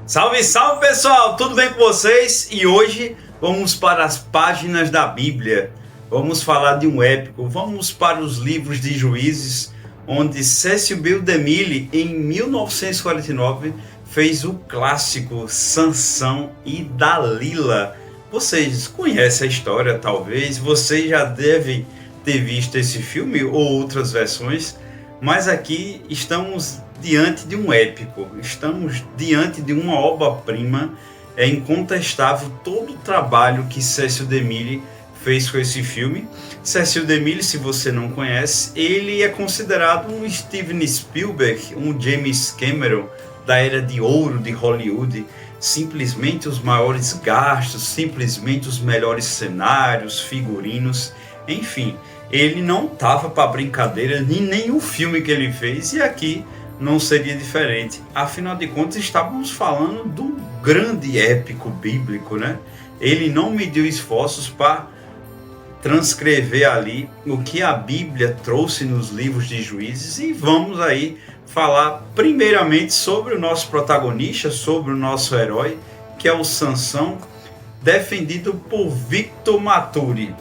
Salve, salve pessoal, tudo bem com vocês? E hoje vamos para as páginas da Bíblia. Vamos falar de um épico, vamos para os livros de Juízes, onde Cecil B. DeMille, em 1949, fez o clássico Sansão e Dalila. Vocês conhecem a história, talvez, vocês já devem ter visto esse filme ou outras versões, mas aqui estamos diante de um épico, estamos diante de uma obra-prima. É incontestável todo o trabalho que Cecil DeMille fez com esse filme. Cecil DeMille, se você não conhece, ele é considerado um Steven Spielberg, um James Cameron da era de ouro de Hollywood. Simplesmente os maiores gastos, simplesmente os melhores cenários, figurinos, enfim, ele não estava para brincadeira em nenhum filme que ele fez, e aqui não seria diferente. Afinal de contas, estávamos falando do grande épico bíblico, né? Ele não mediu esforços para transcrever ali o que a Bíblia trouxe nos livros de Juízes, e vamos aí falar primeiramente sobre o nosso protagonista, sobre o nosso herói, que é o Sansão, defendido por Victor Maturi.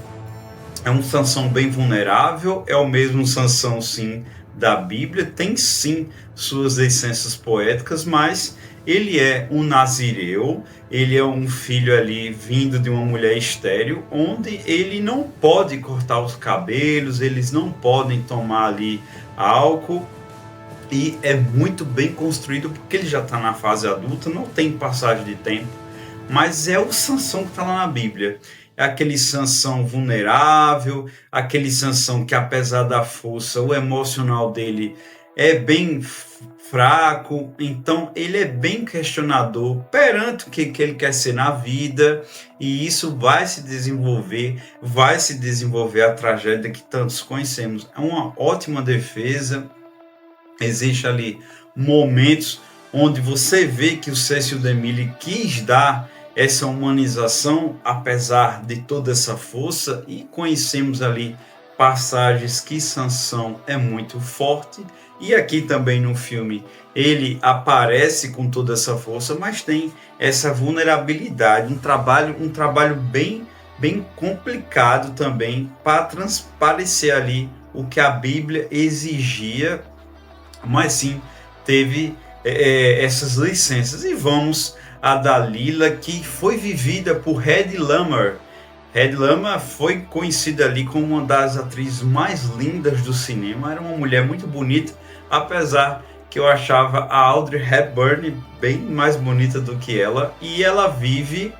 É um Sansão bem vulnerável, é o mesmo Sansão, sim, da Bíblia, tem sim suas licenças poéticas, mas ele é um nazireu, ele é um filho ali vindo de uma mulher estéril, onde ele não pode cortar os cabelos, eles não podem tomar ali álcool, e é muito bem construído porque ele já está na fase adulta, não tem passagem de tempo, mas é o Sansão que está lá na Bíblia. É aquele Sansão vulnerável, aquele Sansão que, apesar da força, o emocional dele é bem fraco, então ele é bem questionador perante o que ele quer ser na vida, e isso vai se desenvolver a tragédia que tantos conhecemos. É uma ótima defesa. Existe ali momentos onde você vê que o Cecil DeMille quis dar essa humanização, apesar de toda essa força, e conhecemos ali passagens que Sansão é muito forte, e aqui também no filme ele aparece com toda essa força, mas tem essa vulnerabilidade, um trabalho bem complicado também para transparecer ali o que a Bíblia exigia, mas sim teve essas licenças. E vamos a Dalila, que foi vivida por Hedy Lamarr. Hedy Lamarr foi conhecida ali como uma das atrizes mais lindas do cinema. Era uma mulher muito bonita, apesar que eu achava a Audrey Hepburn bem mais bonita do que ela. E ela vive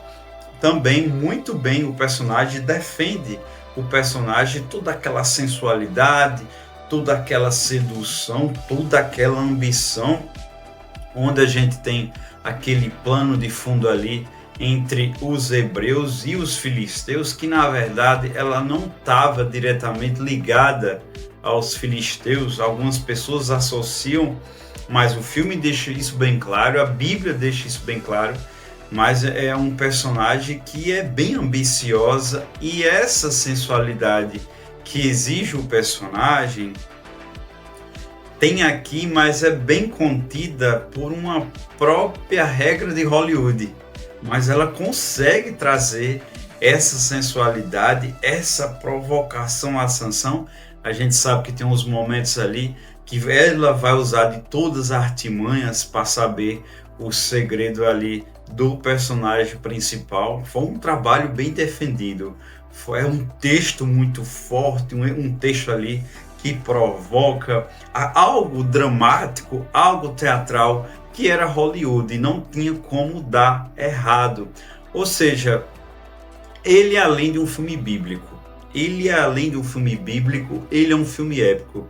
também muito bem o personagem, defende o personagem, toda aquela sensualidade, toda aquela sedução, toda aquela ambição, onde a gente tem aquele plano de fundo ali entre os hebreus e os filisteus, que na verdade ela não estava diretamente ligada aos filisteus. Algumas pessoas associam, mas o filme deixa isso bem claro, a Bíblia deixa isso bem claro, mas é um personagem que é bem ambiciosa, e essa sensualidade que exige o personagem tem aqui, mas é bem contida por uma própria regra de Hollywood. Mas ela consegue trazer essa sensualidade, essa provocação à Sansão. A gente sabe que tem uns momentos ali que ela vai usar de todas as artimanhas para saber o segredo ali do personagem principal. Foi um trabalho bem defendido. Foi um texto muito forte, um texto ali que provoca algo dramático, algo teatral, que era Hollywood e não tinha como dar errado. Ou seja, ele, além de um filme bíblico, ele é um filme épico.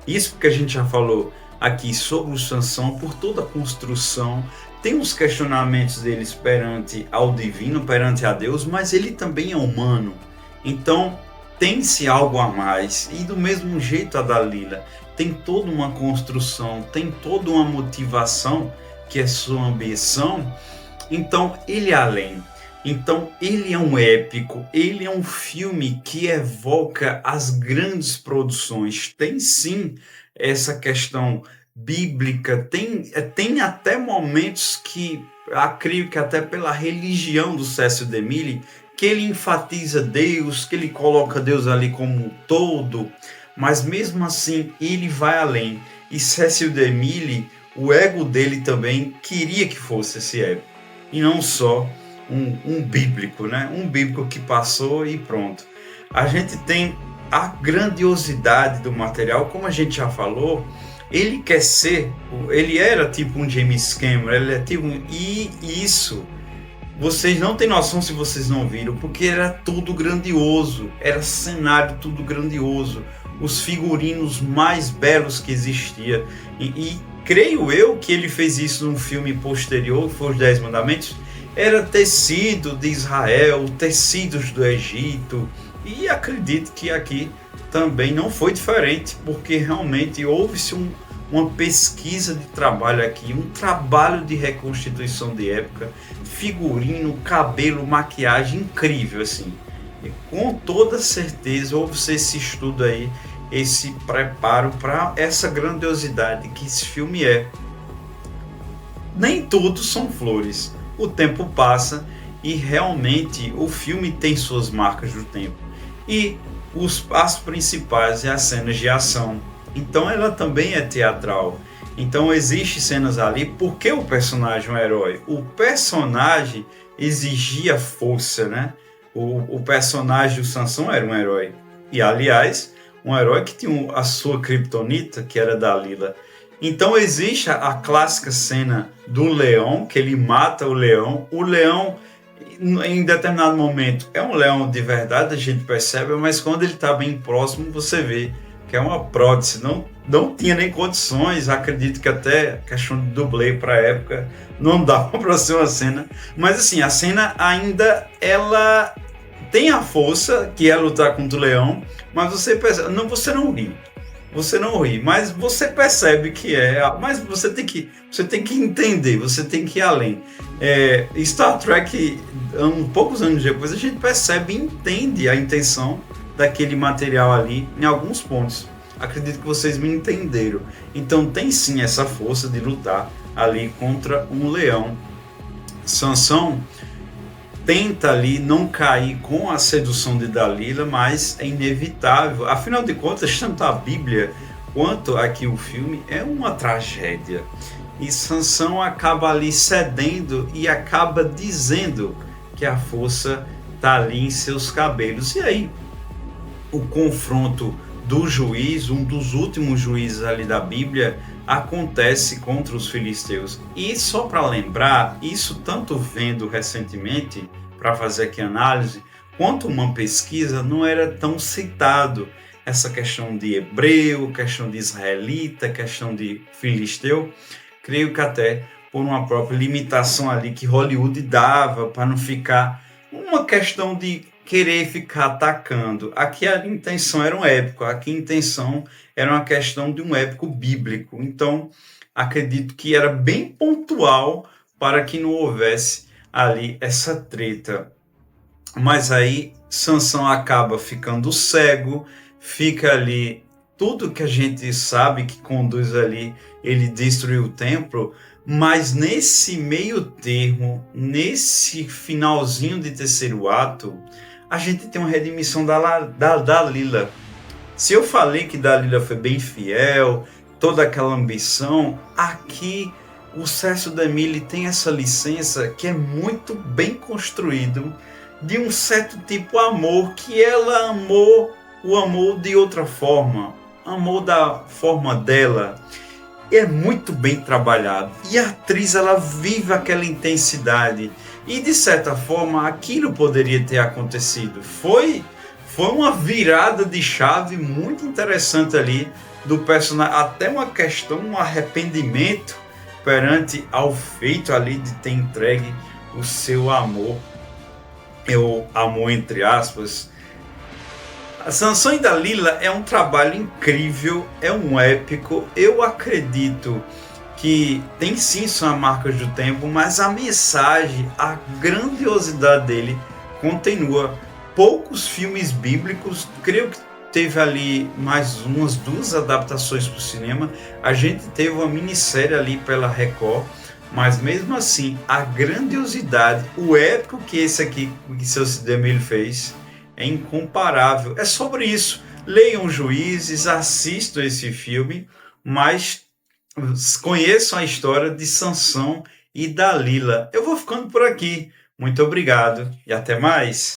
Isso porque a gente já falou aqui sobre o Sansão, por toda a construção, tem os questionamentos deles perante ao divino, perante a Deus, mas ele também é humano. Então tem-se algo a mais, e do mesmo jeito a Dalila tem toda uma construção, tem toda uma motivação, que é sua ambição. Então ele é além, então ele é um épico, ele é um filme que evoca as grandes produções, tem sim essa questão bíblica, tem até momentos que creio que até pela religião do Cécio DeMille, que ele enfatiza Deus, que ele coloca Deus ali como um todo, mas mesmo assim ele vai além. E Cécio DeMille, o ego dele também queria que fosse esse ego, e não só um bíblico, né? Um bíblico que passou e pronto. A gente tem a grandiosidade do material, como a gente já falou. Ele era tipo um James Cameron, ele é tipo, e isso vocês não têm noção se vocês não viram, porque era tudo grandioso, era cenário tudo grandioso, os figurinos mais belos que existia, e creio eu que ele fez isso num filme posterior, que foi Os 10 Mandamentos. Era tecido de Israel, tecidos do Egito, e acredito que aqui também não foi diferente, porque realmente houve-se uma pesquisa de trabalho aqui, um trabalho de reconstituição de época, figurino, cabelo, maquiagem incrível assim. E com toda certeza houve esse estudo aí, esse preparo para essa grandiosidade que esse filme é. Nem tudo são flores. O tempo passa e realmente o filme tem suas marcas do tempo. E as principais é as cenas de ação. Então ela também é teatral. Então existem cenas ali porque o personagem é um herói. O personagem exigia força, né? O personagem do Sansão era um herói. E aliás, um herói que tinha a sua criptonita, que era Dalila. Então existe a clássica cena do leão, que ele mata o leão. O leão, em determinado momento, é um leão de verdade, a gente percebe, mas quando ele está bem próximo, você vê que é uma prótese. Não tinha nem condições, acredito que até questão de dublê para a época, não dava para ser uma cena. Mas assim, a cena ainda, ela tem a força, que é lutar contra o leão, mas você percebe, você não ri, mas você percebe que mas você tem que entender, você tem que ir além. Star Trek, poucos anos depois, a gente percebe e entende a intenção daquele material ali em alguns pontos. Acredito que vocês me entenderam. Então tem sim essa força de lutar ali contra um leão. Sansão tenta ali não cair com a sedução de Dalila, mas é inevitável. Afinal de contas, tanto a Bíblia quanto aqui o filme é uma tragédia. E Sansão acaba ali cedendo e acaba dizendo que a força está ali em seus cabelos. E aí, o confronto do juiz, um dos últimos juízes ali da Bíblia, acontece contra os filisteus. E só para lembrar, isso tanto vendo recentemente, para fazer aqui análise, quanto uma pesquisa, não era tão citado essa questão de hebreu, questão de israelita, questão de filisteu. Creio que até por uma própria limitação ali que Hollywood dava, para não ficar uma questão de querer ficar atacando. Aqui a intenção era um épico, aqui a intenção era uma questão de um épico bíblico. Então, acredito que era bem pontual para que não houvesse ali essa treta. Mas aí Sansão acaba ficando cego, fica ali, tudo que a gente sabe que conduz ali, ele destruiu o templo, mas nesse meio termo, nesse finalzinho de terceiro ato, a gente tem uma redimissão da Dalila. Se eu falei que Dalila foi bem fiel, toda aquela ambição, aqui o Cécio DeMille tem essa licença que é muito bem construído, de um certo tipo de amor, que ela amou de outra forma, amou da forma dela. E é muito bem trabalhado. E a atriz, ela vive aquela intensidade. E de certa forma, aquilo poderia ter acontecido. Foi uma virada de chave muito interessante ali do personagem. Até uma questão, um arrependimento perante ao feito ali de ter entregue o seu amor. Amor entre aspas. A Sansão e Dalila é um trabalho incrível, é um épico. Eu acredito que tem sim suas marcas do tempo, mas a mensagem, a grandiosidade dele continua. Poucos filmes bíblicos, creio que teve ali mais umas 2 adaptações para o cinema. A gente teve uma minissérie ali pela Record, Mas mesmo assim, a grandiosidade, o épico que esse aqui, que seu Demille fez, é incomparável. É sobre isso. Leiam Juízes, assistam esse filme, mas conheçam a história de Sansão e Dalila. Eu vou ficando por aqui. Muito obrigado e até mais.